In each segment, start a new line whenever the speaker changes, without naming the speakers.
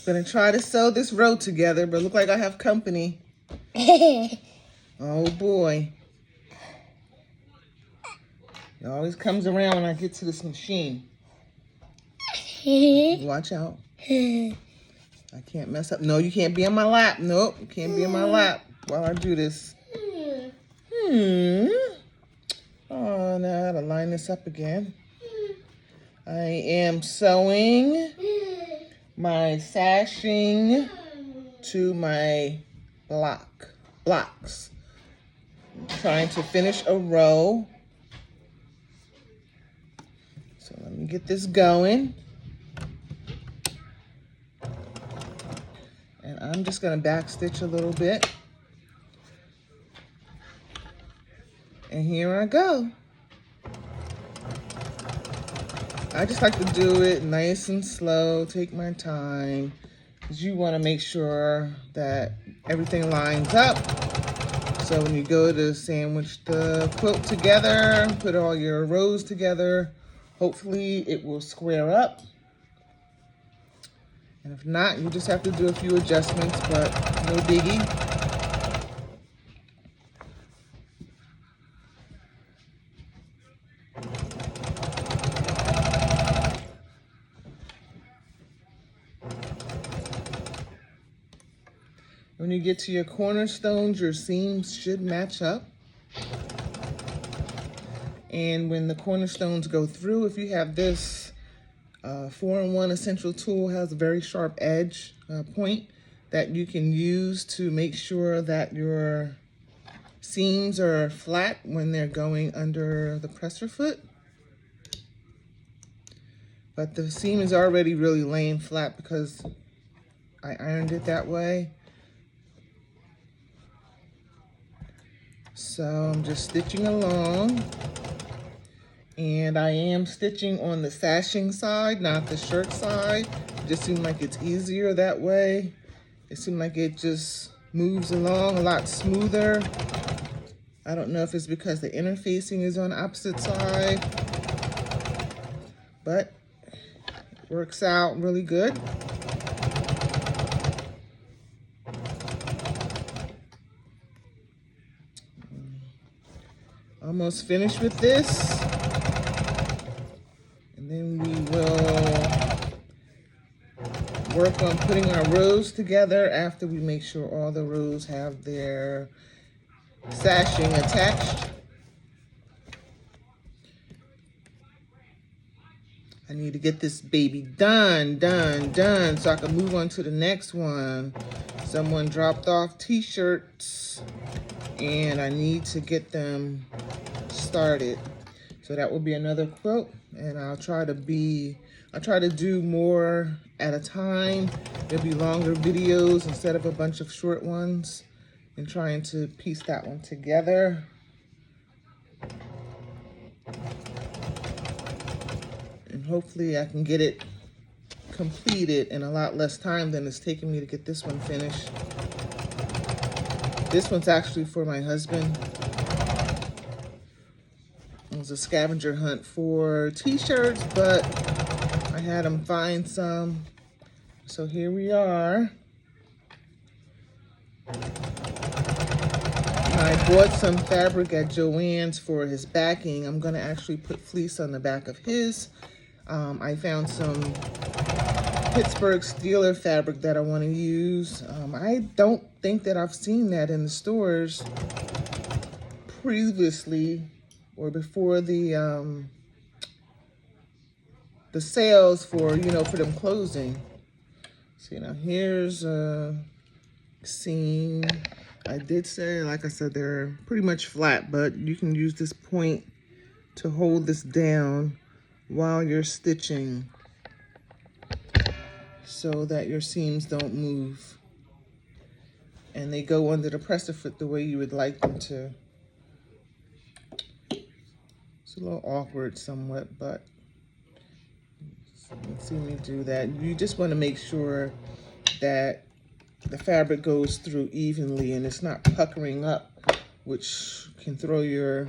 Gonna try to sew this row together, but look like I have company. Oh boy. It always comes around when I get to this machine. Watch out. I can't mess up. No, you can't be on my lap. Nope, you can't be on my lap while I do this. Oh, now I gotta line this up again. I am sewing my sashing to my blocks. I'm trying to finish a row. So let me get this going. And I'm just gonna back stitch a little bit. And here I go. I just like to do it nice and slow, take my time, because you want to make sure that everything lines up. So when you go to sandwich the quilt together, put all your rows together, hopefully it will square up. And if not, you just have to do a few adjustments, but no biggie. When you get to your cornerstones, your seams should match up. And when the cornerstones go through, if you have this 4-in-1 essential tool, has a very sharp edge point that you can use to make sure that your seams are flat when they're going under the presser foot. But the seam is already really laying flat because I ironed it that way. So I'm just stitching along, and I am stitching on the sashing side, not the shirt side. It just seemed like it's easier that way. It seemed like it just moves along a lot smoother. I don't know if it's because the interfacing is on the opposite side, but it works out really good. Almost finished with this, and then we will work on putting our rows together after we make sure all the rows have their sashing attached. I need to get this baby done, so I can move on to the next one. Someone dropped off t-shirts, and I need to get them started. So that will be another quilt, and I'll try to do more at a time. There'll be longer videos instead of a bunch of short ones, and trying to piece that one together. And hopefully I can get it completed in a lot less time than it's taking me to get this one finished. This one's actually for my husband. It was a scavenger hunt for t-shirts, but I had him find some. So here we are. I bought some fabric at Joann's for his backing. I'm gonna actually put fleece on the back of his. I found some Pittsburgh Steeler fabric that I want to use. I don't think that I've seen that in the stores previously or before the sales for, for them closing. See, now here's a seam. I did say, like I said, they're pretty much flat, but you can use this point to hold this down while you're stitching so that your seams don't move. And they go under the presser foot the way you would like them to. It's a little awkward somewhat, but you see me do that. You just want to make sure that the fabric goes through evenly and it's not puckering up, which can throw your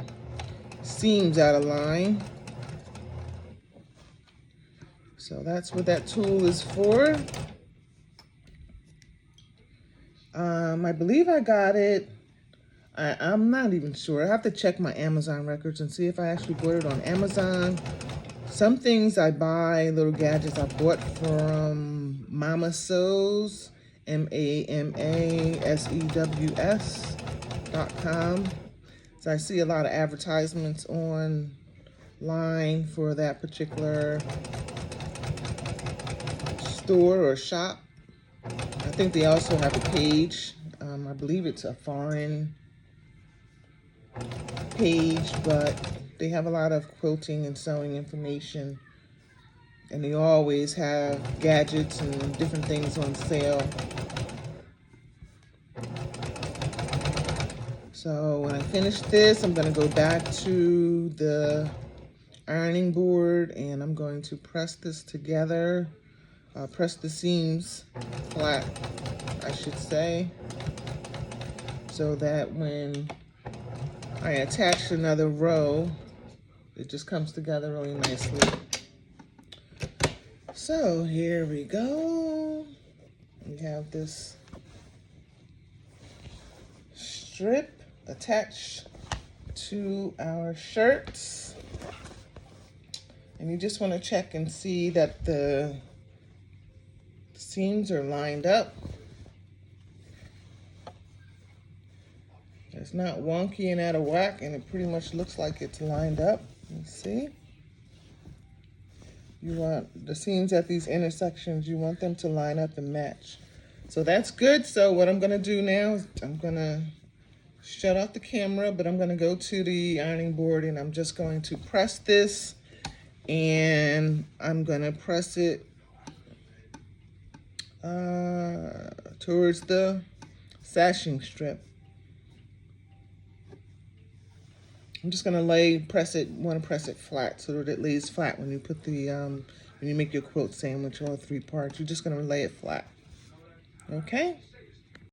seams out of line. So that's what that tool is for. I believe I got it. I'm not even sure. I have to check my Amazon records and see if I actually bought it on Amazon. Some things I buy, little gadgets I bought from Mama Sews, MAMASEWS.com. So I see a lot of advertisements online for that particular store or shop. I think they also have a page. I believe it's a foreign page, but they have a lot of quilting and sewing information, and they always have gadgets and different things on sale. So when I finish this, I'm going to go back to the ironing board and I'm going to press this together, press the seams flat, I should say, so that when I attach another row, it just comes together really nicely. So here we go. We have this strip attached to our shirts. And you just want to check and see that the seams are lined up. It's not wonky and out of whack, and it pretty much looks like it's lined up. Let's see. You want the seams at these intersections, you want them to line up and match. So that's good. So what I'm going to do now is I'm going to shut off the camera, but I'm going to go to the ironing board and I'm just going to press this, and I'm going to press it towards the sashing strip. I'm just gonna press it flat so that it lays flat when you put the when you make your quilt sandwich, all 3 parts. You're just gonna lay it flat. Okay.